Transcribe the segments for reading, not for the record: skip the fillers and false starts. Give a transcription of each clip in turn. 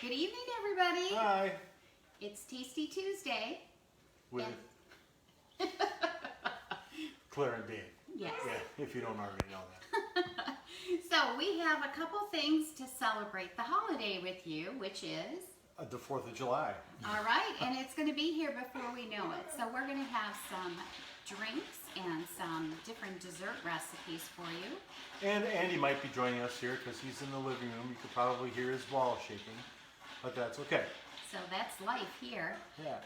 Good evening, everybody. Hi. It's Tasty Tuesday. With Claire and Dave. Yes. Yeah, if you don't already know that. So we have a couple things to celebrate the holiday with you, which is? The 4th of July. All right, and it's going to be here before we know it. So we're going to have some drinks and some different dessert recipes for you. And Andy might be joining us here because he's in the living room. You could probably hear his ball shaking, but that's okay. So that's life here. Yeah.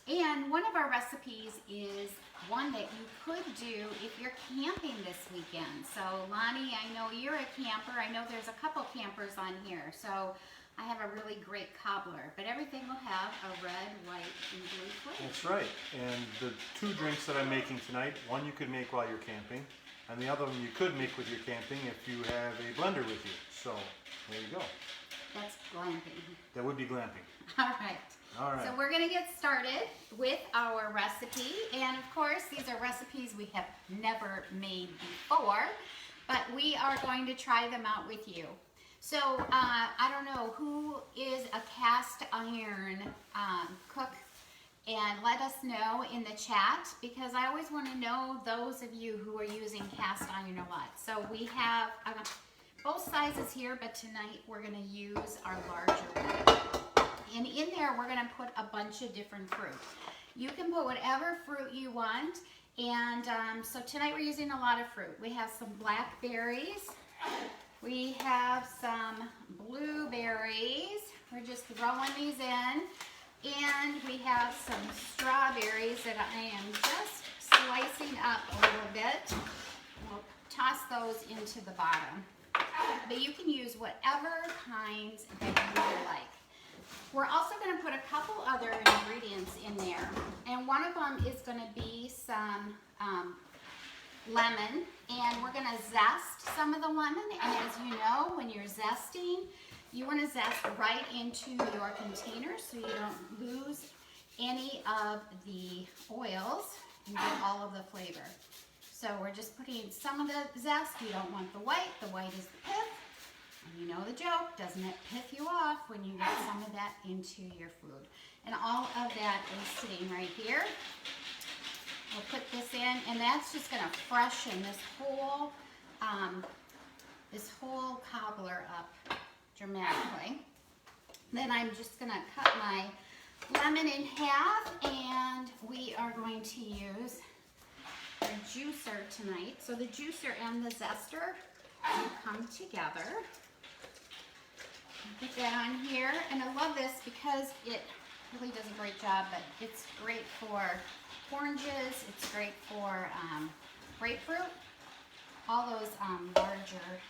And one of our recipes is one that you could do if you're camping this weekend. So Lonnie, I know you're a camper. I know there's a couple campers on here. So I have a really great cobbler, but everything will have a red, white, and blue flavor. That's right. And the two drinks that I'm making tonight, one you could make while you're camping, and the other one you could make with your camping if you have a blender with you. So there you go. That's glamping. That would be glamping. All right. All right. So we're going to get started with our recipe. And of course, these are recipes we have never made before, but we are going to try them out with you. So I don't know who is a cast iron cook, and let us know in the chat, because I always want to know those of you who are using cast iron a lot. So we have both sizes here, but tonight we're going to use our larger one. And in there we're going to put a bunch of different fruit. You can put whatever fruit you want, and so tonight we're using a lot of fruit. We have some blackberries. We have some blueberries. We're just throwing these in. And we have some strawberries that I am just slicing up a little bit. We'll toss those into the bottom. But you can use whatever kinds that you would like. We're also going to put a couple other ingredients in there. And one of them is going to be some lemon, and we're going to zest some of the lemon. And as you know, when you're zesting, you want to zest right into your container so you don't lose any of the oils and get all of the flavor. So we're just putting some of the zest. You don't want the white. The white is the pith. And you know the joke, doesn't it piss you off when you get some of that into your food? And all of that is sitting right here. We'll put this in, and that's just going to freshen this whole cobbler up dramatically. Then I'm just going to cut my lemon in half, and we are going to use our juicer tonight. So the juicer and the zester will come together. Put that on here, and I love this because it really does a great job, but it's great for oranges, it's great for grapefruit, all those larger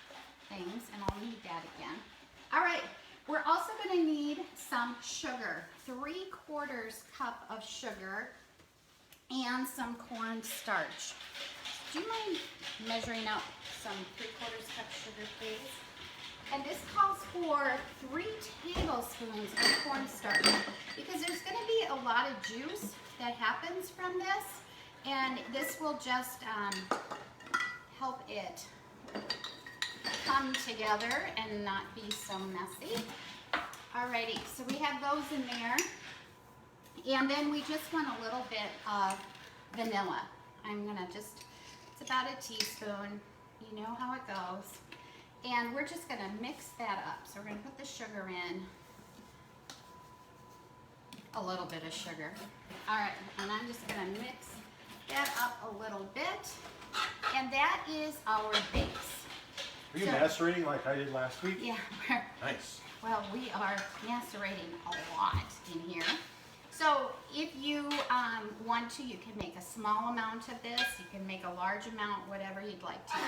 things, and I'll need that again. All right, we're also going to need some sugar, 3/4 cup of sugar, and some corn starch. Do you mind measuring out some 3/4 cup sugar, please? And this calls for 3 tablespoons of cornstarch, because there's going to be a lot of juice that happens from this, and this will just help it come together and not be so messy. Alrighty, so we have those in there, and then we just want a little bit of vanilla. I'm going to just, it's about a teaspoon, you know how it goes. And we're just going to mix that up. So we're going to put the sugar in, a little bit of sugar. All right, and I'm just going to mix that up a little bit. And that is our base. Are you macerating like I did last week? Yeah. Nice. Well, we are macerating a lot in here. So if you want to, you can make a small amount of this. You can make a large amount, whatever you'd like to do.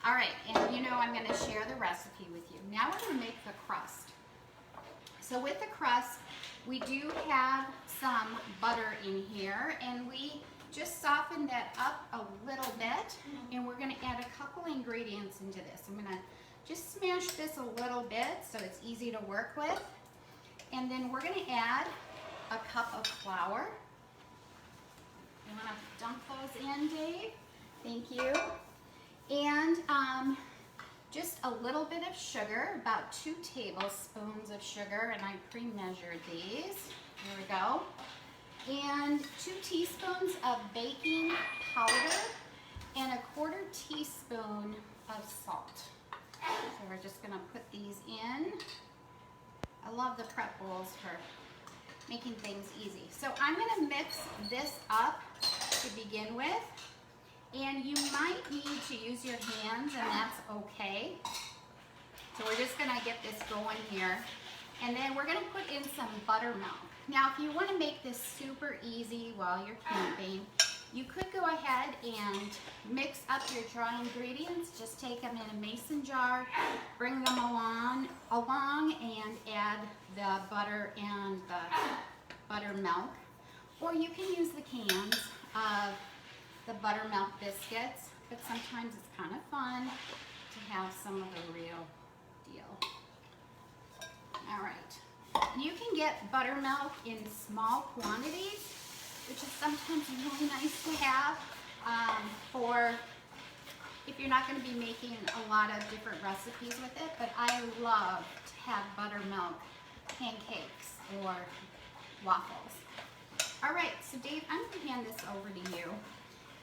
All right, and you know I'm going to share the recipe with you. Now we're going to make the crust. So with the crust, we do have some butter in here, and we just softened that up a little bit, and we're going to add a couple ingredients into this. I'm going to just smash this a little bit so it's easy to work with, and then we're going to add a cup of flour. You want to dump those in, Dave? Thank you. And just a little bit of sugar, about 2 tablespoons of sugar, and I pre-measured these. Here we go. And 2 teaspoons of baking powder and a 1/4 teaspoon of salt. So we're just gonna put these in. I love the prep bowls for making things easy. So I'm gonna mix this up to begin with. And you might need to use your hands, and that's okay. So we're just gonna get this going here. And then we're gonna put in some buttermilk. Now, if you wanna make this super easy while you're camping, you could go ahead and mix up your dry ingredients. Just take them in a mason jar, bring them along and add the butter and the buttermilk. Or you can use the cans of the buttermilk biscuits, but sometimes it's kind of fun to have some of the real deal. All right, you can get buttermilk in small quantities, which is sometimes really nice to have for if you're not going to be making a lot of different recipes with it, but I love to have buttermilk pancakes or waffles. All right, so Dave, I'm going to hand this over to you.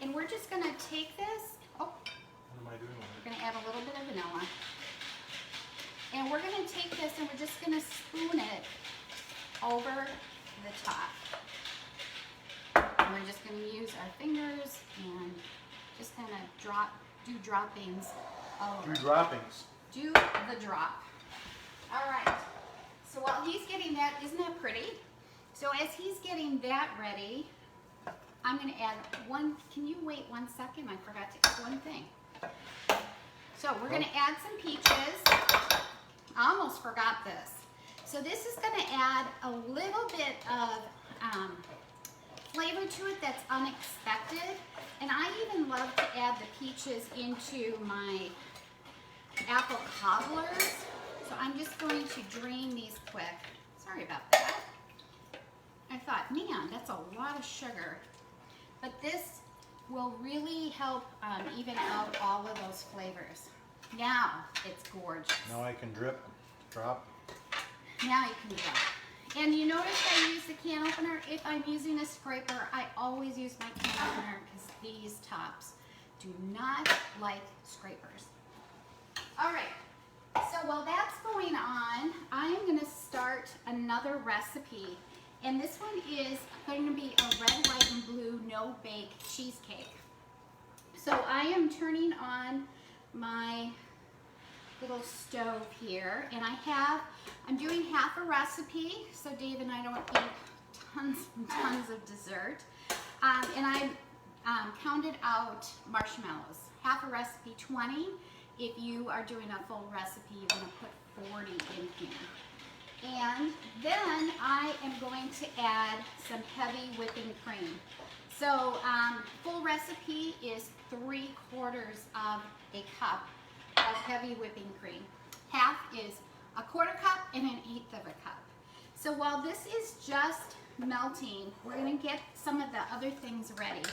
And we're just gonna take this, What am I doing with we're gonna add a little bit of vanilla. And we're gonna take this and we're just gonna spoon it over the top. And we're just gonna use our fingers and just kind of do droppings over. it? 2 droppings. Do the drop. All right, so while he's getting that, isn't that pretty? So as he's getting that ready, I'm going to add one. Can you wait 1 second? I forgot to add one thing. So we're going to add some peaches. I almost forgot this. So this is going to add a little bit of flavor to it that's unexpected. And I even love to add the peaches into my apple cobblers. So I'm just going to drain these quick. Sorry about that. I thought, man, that's a lot of sugar. But this will really help even out all of those flavors. Now it's gorgeous. Now I can drop. Now you can drop. And you notice I use the can opener. If I'm using a scraper, I always use my can opener because these tops do not like scrapers. All right, so while that's going on, I'm gonna start another recipe. And this one is going to be a red, white, and blue no-bake cheesecake. So I am turning on my little stove here, and I'm doing half a recipe, so Dave and I don't eat tons and tons of dessert. And I counted out marshmallows. Half a recipe, 20. If you are doing a full recipe, you're going to put 40 in here. And then I am going to add some heavy whipping cream. So full recipe is 3/4 of a cup of heavy whipping cream. Half is a 1/4 cup and 1/8 of a cup. So while this is just melting, we're going to get some of the other things ready.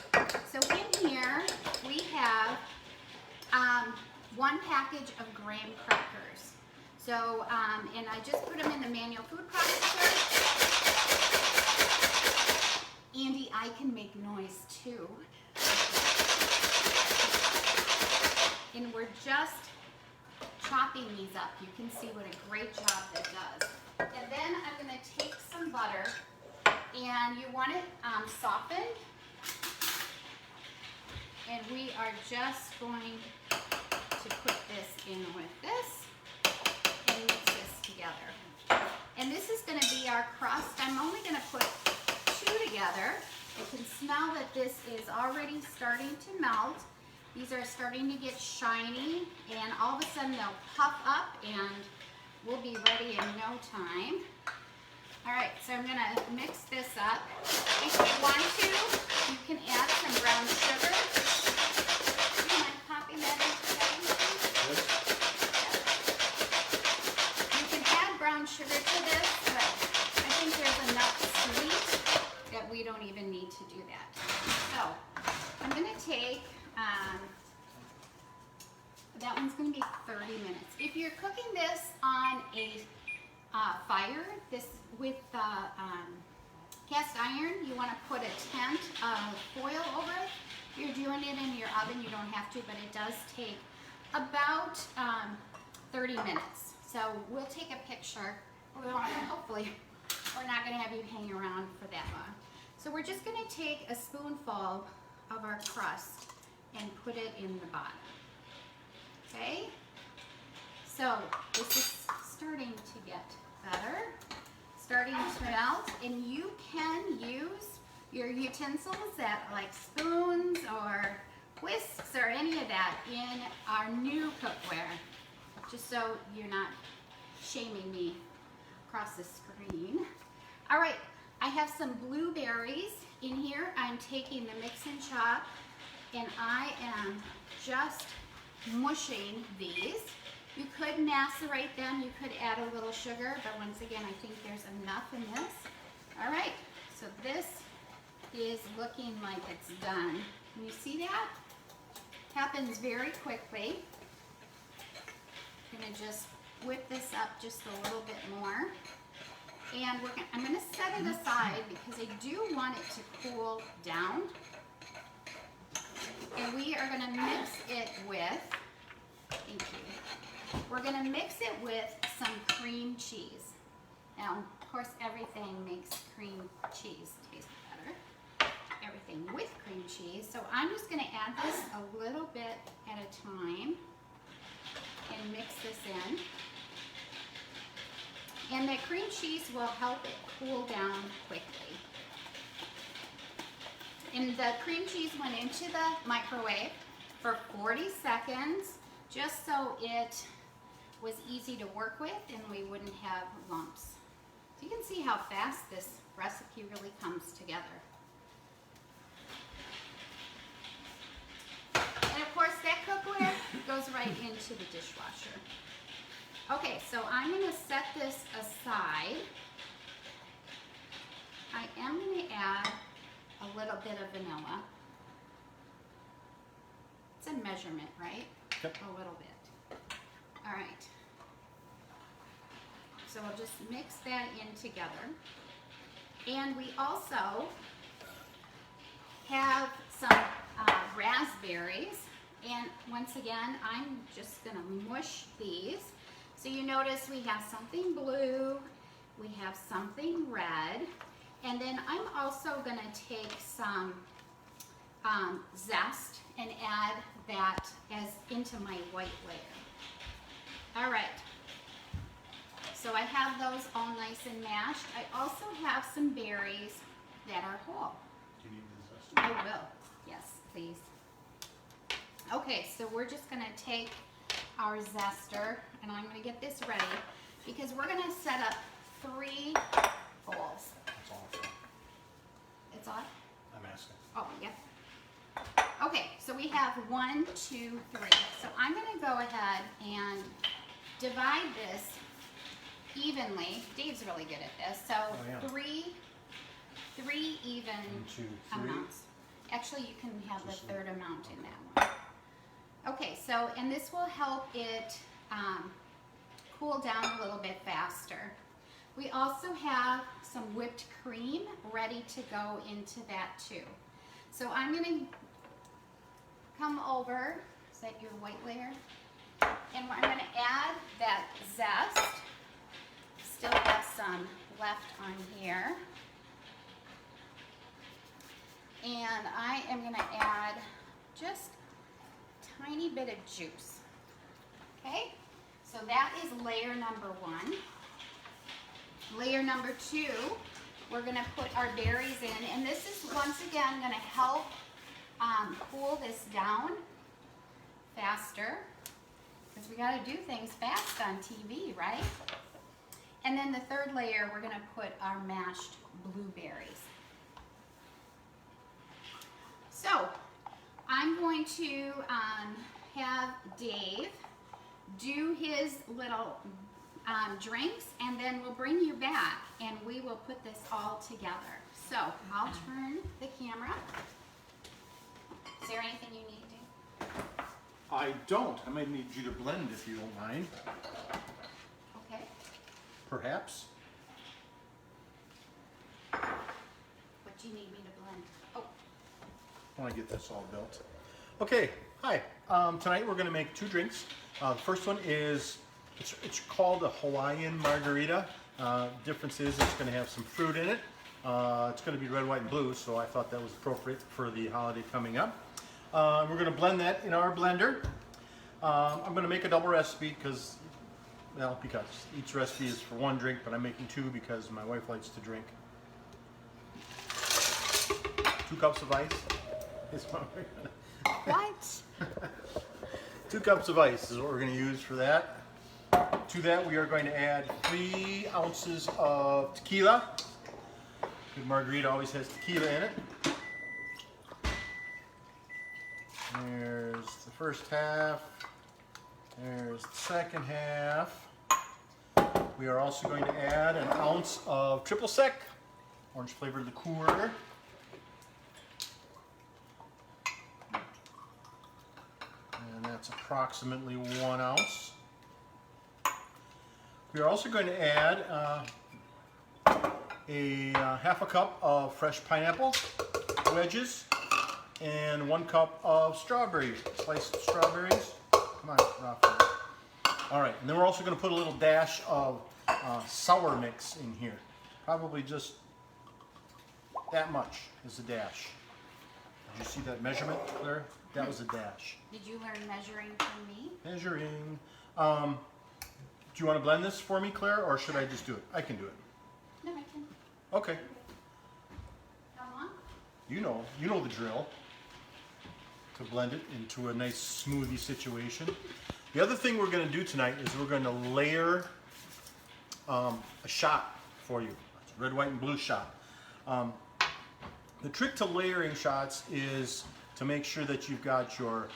So in here we have 1 package of graham crackers. So, and I just put them in the manual food processor. Andy, I can make noise too. And we're just chopping these up. You can see what a great job that does. And then I'm going to take some butter, and you want it softened. And we are just going to put this in with this. Mix this together. And this is going to be our crust. I'm only going to put 2 together. You can smell that this is already starting to melt. These are starting to get shiny, and all of a sudden they'll puff up and we'll be ready in no time. All right, so I'm going to mix this up. If you want to, you can add some brown sugar. Do you mind popping that into that? Brown sugar to this, but I think there's enough sweet that we don't even need to do that. So I'm going to take, that one's going to be 30 minutes. If you're cooking this on a fire, this with cast iron, you want to put a tent of foil over it. If you're doing it in your oven, you don't have to, but it does take about 30 minutes. So we'll take a picture. Hopefully, we're not going to have you hang around for that long. So we're just going to take a spoonful of our crust and put it in the bottom. Okay? So this is starting to get better, starting to melt, and you can use your utensils that like spoons or whisks or any of that in our new cookware, just so you're not shaming me across the screen. All right, I have some blueberries in here. I'm taking the mix and chop, and I am just mushing these. You could macerate them, you could add a little sugar, but once again, I think there's enough in this. All right, so this is looking like it's done. Can you see that? Happens very quickly. I'm gonna just whip this up just a little bit more. And I'm gonna set it aside because I do want it to cool down. And we are gonna mix it with, thank you. We're gonna mix it with some cream cheese. Now, of course, everything makes cream cheese taste better. Everything with cream cheese. So I'm just gonna add this a little bit at a time and mix this in. And the cream cheese will help it cool down quickly. And the cream cheese went into the microwave for 40 seconds, just so it was easy to work with and we wouldn't have lumps. So you can see how fast this recipe really comes together. And of course, that cookware goes right into the dishwasher. Okay, so I'm going to set this aside. I am going to add a little bit of vanilla. It's a measurement, right? Yep. A little bit. All right. So we'll just mix that in together. And we also have some raspberries. And once again, I'm just going to mush these. So you notice we have something blue, we have something red, and then I'm also going to take some zest and add that as into my white layer. All right, so I have those all nice and mashed. I also have some berries that are whole. Do you need the zest? I will, yes, please. Okay, so we're just going to take our zester, and I'm going to get this ready because we're going to set up 3 bowls. That's awesome. It's on? I'm asking. Oh, yep. Okay, so we have 1, 2, 3. So I'm going to go ahead and divide this evenly. Dave's really good at this. So Oh, yeah. 3 even 1, 2, 3. amounts. Actually, you can have the Just 3rd amount in that one. Okay, so, and this will help it cool down a little bit faster. We also have some whipped cream ready to go into that too. So I'm going to come over, is that your white layer? And I'm going to add that zest. Still have some left on here. And I am going to add just tiny bit of juice. Okay, so that is layer number 1. Layer number 2, we're going to put our berries in, and this is once again going to help cool this down faster because we got to do things fast on TV, right? And then the 3rd layer, we're going to put our mashed blueberries. So I'm going to have Dave do his little drinks, and then we'll bring you back and we will put this all together. So I'll turn the camera. Is there anything you need, Dave? I don't. I might need you to blend if you don't mind. Okay. Perhaps. What do you need me to blend? Oh, I want to get this all built. Okay, hi. Tonight we're going to make two drinks. The first one is, it's called a Hawaiian Margarita. Difference is it's going to have some fruit in it. It's going to be red, white, and blue, so I thought that was appropriate for the holiday coming up. We're going to blend that in our blender. I'm going to make a double recipe because each recipe is for one drink, but I'm making two because my wife likes to drink. 2 cups of ice is what we're gonna... what? 2 cups of ice is what we're going to use for that. To that we are going to add 3 ounces of tequila. Good margarita always has tequila in it. There's the first half. There's the second half. We are also going to add an ounce of triple sec, orange flavored liqueur. And that's approximately 1 ounce. We are also going to add half a cup of fresh pineapple wedges and 1 cup of strawberries, sliced strawberries. Come on, Rafa. All right, and then we're also going to put a little dash of sour mix in here. Probably just that much is a dash. Did you see that measurement, Claire? That was a dash. Did you learn measuring from me? Measuring. Do you want to blend this for me, Claire, or should I just do it? I can do it. No, I can. Okay. How long? You know the drill. To blend it into a nice smoothie situation. The other thing we're going to do tonight is we're going to layer a shot for you. It's a red, white, and blue shot. The trick to layering shots is to make sure that you've got your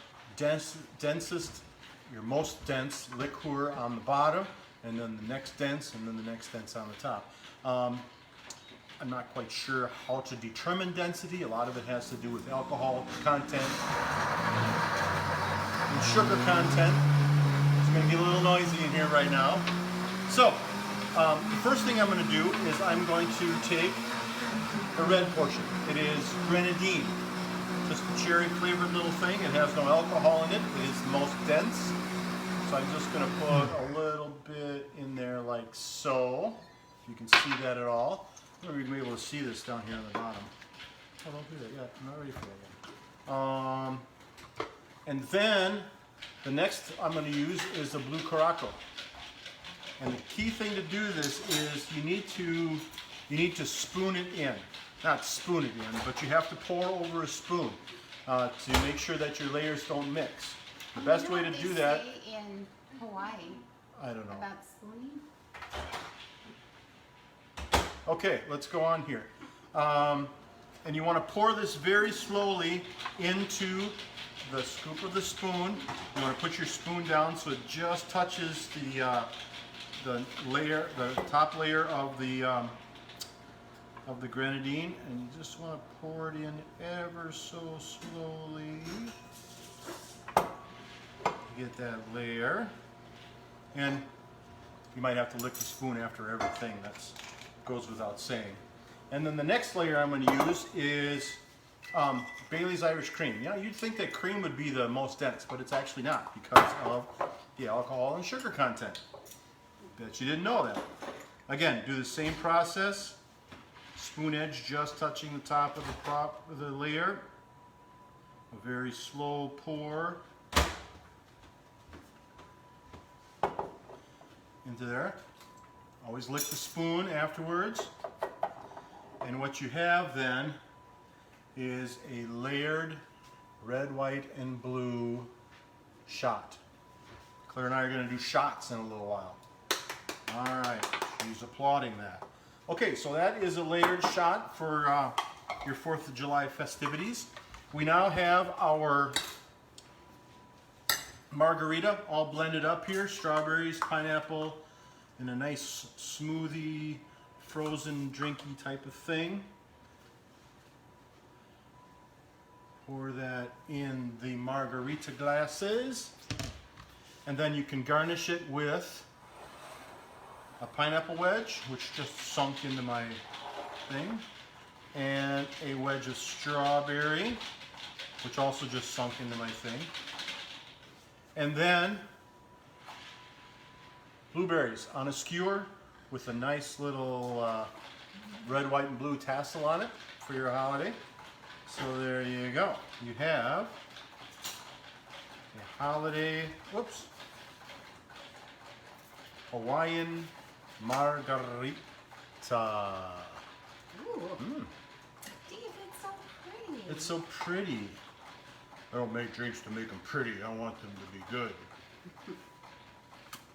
your most dense liqueur on the bottom, and then the next dense, and then the next dense on the top. I'm not quite sure how to determine density. A lot of it has to do with alcohol content and sugar content. It's going to get a little noisy in here right now. So, the first thing I'm going to do is I'm going to take the red portion. It is grenadine. Just a cherry flavored little thing. It has no alcohol in it. It is the most dense. So I'm just going to put a little bit in there like so. If you can see that at all. I'm not going to be able to see this down here on the bottom. Oh, don't do that yet. I'm not ready for that yet. And then the next I'm going to use is the blue caraco. And the key thing to do this is you need to spoon it in. Not spoon it in, but you have to pour over a spoon to make sure that your layers don't mix. The best way to do that. Say in Hawaii. I don't know. About spooning. Okay, let's go on here. And you want to pour this very slowly into the scoop of the spoon. You want to put your spoon down so it just touches the top layer of the grenadine, and you just want to pour it in ever so slowly. Get that layer, and you might have to lick the spoon after everything. That goes without saying. And then the next layer I'm going to use is Bailey's Irish Cream. Yeah, you'd think that cream would be the most dense, but it's actually not because of the alcohol and sugar content. Bet you didn't know that. Again, do the same process. Spoon edge just touching the top of the layer. A very slow pour into there. Always lick the spoon afterwards. And what you have then is a layered red, white, and blue shot. Claire and I are going to do shots in a little while. All right, she's applauding that. Okay, so that is a layered shot for your 4th of July festivities. We now have our margarita all blended up here, strawberries, pineapple, and a nice smoothie, frozen drinky type of thing. Pour that in the margarita glasses. And then you can garnish it with a pineapple wedge, which just sunk into my thing, and a wedge of strawberry, which also just sunk into my thing. And then blueberries on a skewer with a nice little red, white, and blue tassel on it for your holiday. So there you go. You have a holiday, Hawaiian Margarita. Ooh. Steve, it's so pretty. It's so pretty. I don't make drinks to make them pretty. I want them to be good.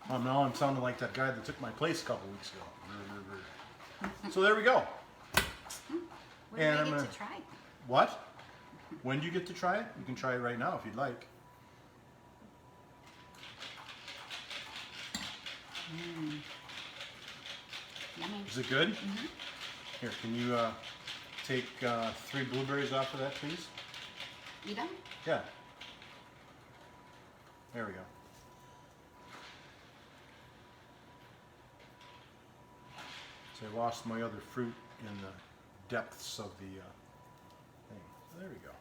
Oh, now I'm sounding like that guy that took my place a couple weeks ago. So there we go. When do I get to try? What? When do you get to try it? You can try it right now if you'd like. Yummy. Is it good? Here, can you take 3 blueberries off of that, please? Eat them? Yeah. There we go. So I lost my other fruit in the depths of the thing. There we go.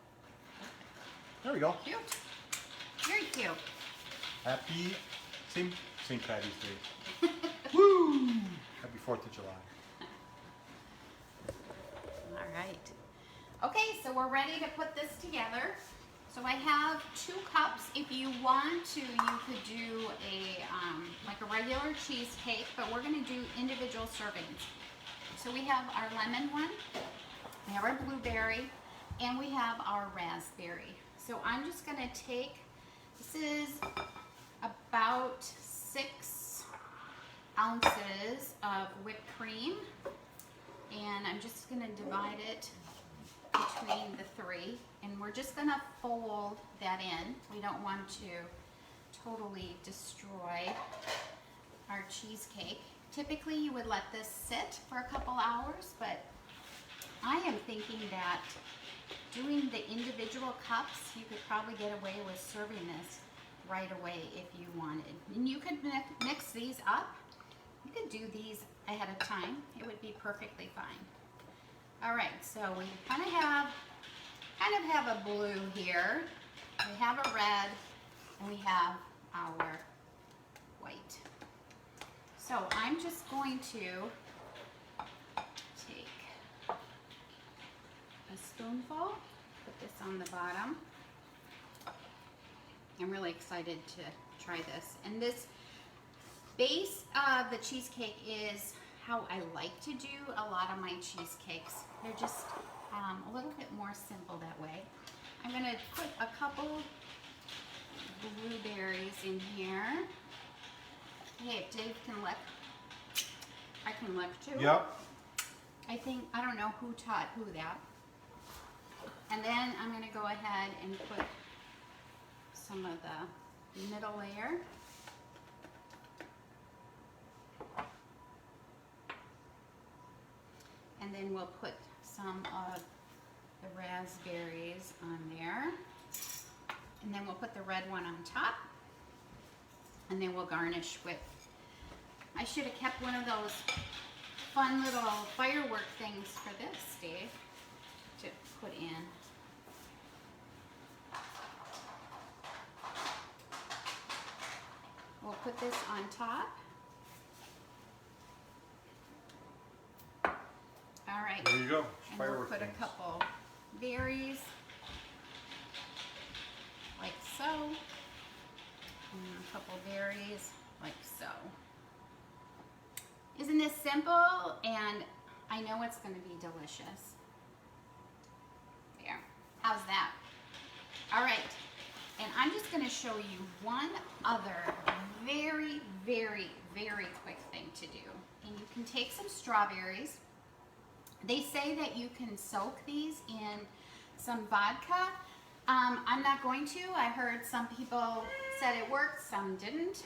There we go. Cute. Very cute. Happy St. Patty's Day. Woo! Happy 4th of July. All right. Okay, so we're ready to put this together. So I have 2 cups. If you want to, you could do a like a regular cheesecake, but we're going to do individual servings. So we have our lemon one, we have our blueberry, and we have our raspberry. So I'm just going to take, this is about 6 ounces of whipped cream, and I'm just going to divide it between the 3, and we're just going to fold that in. We don't want to totally destroy our cheesecake. Typically you would let this sit for a couple hours, but I am thinking that doing the individual cups, you could probably get away with serving this right away if you wanted. And you could mix these up. You could do these ahead of time. It would be perfectly fine. All right, so we kind of have a blue here. We have a red, and we have our white. So I'm just going to take a spoonful, put this on the bottom. I'm really excited to try this. And this base of the cheesecake is how I like to do a lot of my cheesecakes. They're just a little bit more simple that way. I'm going to put a couple blueberries in here. Hey, if Dave can lick, I can lick too. Yep. I don't know who taught who that. And then I'm going to go ahead and put some of the middle layer. And then we'll put some of the raspberries on there. And then we'll put the red one on top. And then we'll garnish with, I should have kept one of those fun little firework things for this, Dave, to put in. We'll put this on top. All right. There you go. And Firework we'll put things. a couple berries, like so. And a couple berries, like so. Isn't this simple? And I know it's going to be delicious. There. How's that? All right. And I'm just going to show you one other very, very, very quick thing to do. And you can take some strawberries. They say that you can soak these in some vodka. I'm not going to. I heard some people said it worked, some didn't.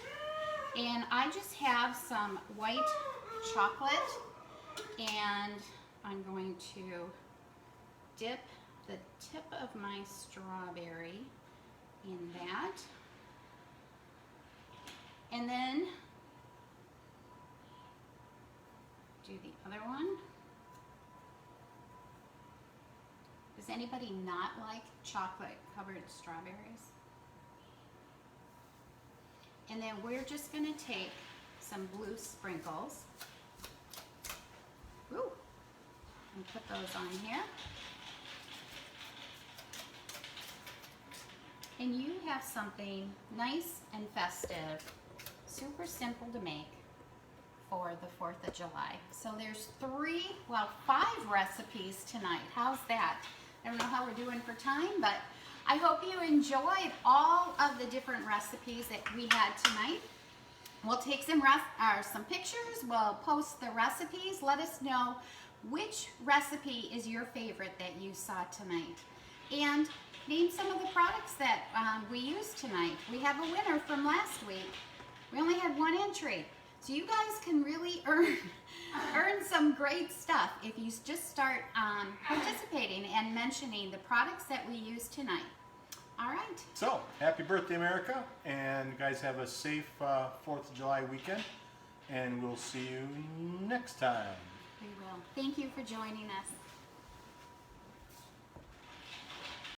And I just have some white chocolate, and I'm going to dip the tip of my strawberry in that. And then do the other one. Does anybody not like chocolate covered strawberries? And then we're just going to take some blue sprinkles. Ooh, and put those on here. And you have something nice and festive, super simple to make for the 4th of July. So there's 5 recipes tonight. How's that? I don't know how we're doing for time, but I hope you enjoyed all of the different recipes that we had tonight. We'll take some pictures, we'll post the recipes. Let us know which recipe is your favorite that you saw tonight. And name some of the products that we used tonight. We have a winner from last week. We only had 1 entry. So you guys can really earn some great stuff if you just start participating and mentioning the products that we used tonight. All right. So, happy birthday, America, and you guys have a safe 4th of July weekend, and we'll see you next time. We will. Thank you for joining us.